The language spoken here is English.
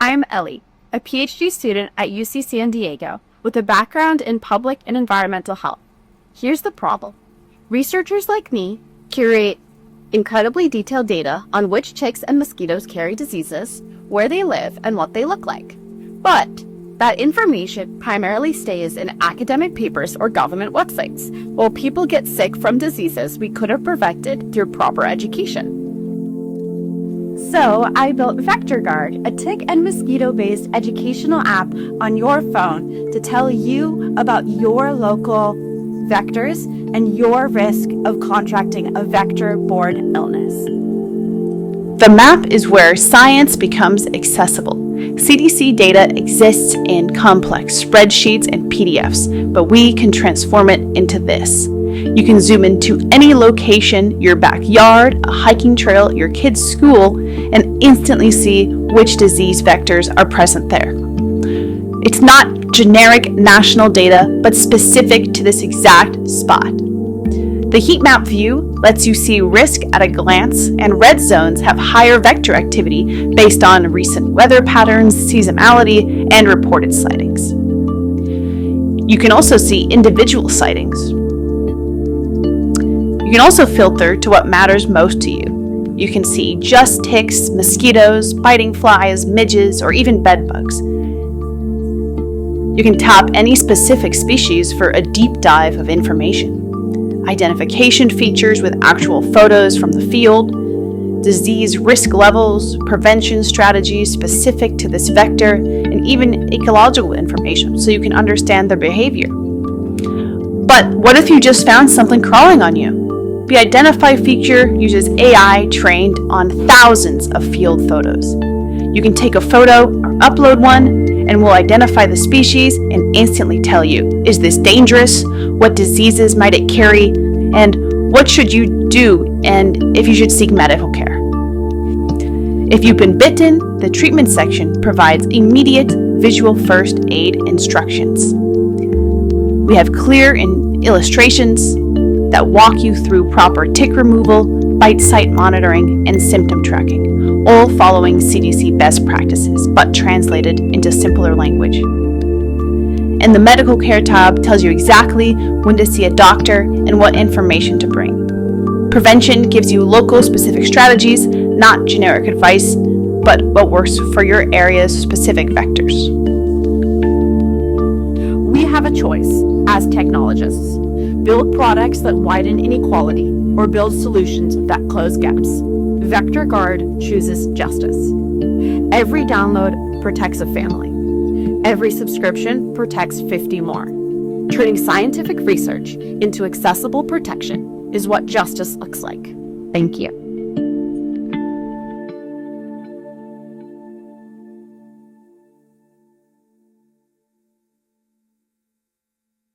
I'm Ellie, a PhD student at UC San Diego with a background in public and environmental health. Here's the problem. Researchers like me curate incredibly detailed data on which ticks and mosquitoes carry diseases, where they live, and what they look like. But that information primarily stays in academic papers or government websites, while people get sick from diseases we could have prevented through proper education. So I built VectorGuard, a tick and mosquito-based educational app on your phone to tell you about your local vectors and your risk of contracting a vector-borne illness. The map is where science becomes accessible. CDC data exists in complex spreadsheets and PDFs, but we can transform it into this. You can zoom into any location, your backyard, a hiking trail, your kid's school, and instantly see which disease vectors are present there. It's not generic national data, but specific to this exact spot. The heat map view lets you see risk at a glance, and red zones have higher vector activity based on recent weather patterns, seasonality, and reported sightings. You can also see individual sightings. You can also filter to what matters most to you. You can see just ticks, mosquitoes, biting flies, midges, or even bed bugs. You can tap any specific species for a deep dive of information. Identification features with actual photos from the field, disease risk levels, prevention strategies specific to this vector, and even ecological information so you can understand their behavior. But what if you just found something crawling on you? The Identify feature uses AI trained on thousands of field photos. You can take a photo or upload one, and will identify the species and instantly tell you, is this dangerous? What diseases might it carry? And what should you do and if you should seek medical care? If you've been bitten, the treatment section provides immediate visual first aid instructions. We have clear illustrations that walk you through proper tick removal, bite site monitoring, and symptom tracking, all following CDC best practices, but translated into simpler language. And the medical care tab tells you exactly when to see a doctor and what information to bring. Prevention gives you local specific strategies, not generic advice, but what works for your area's specific vectors. We have a choice as technologists. Build products that widen inequality or build solutions that close gaps. VectorGuard chooses justice. Every download protects a family. Every subscription protects 50 more. Turning scientific research into accessible protection is what justice looks like. Thank you.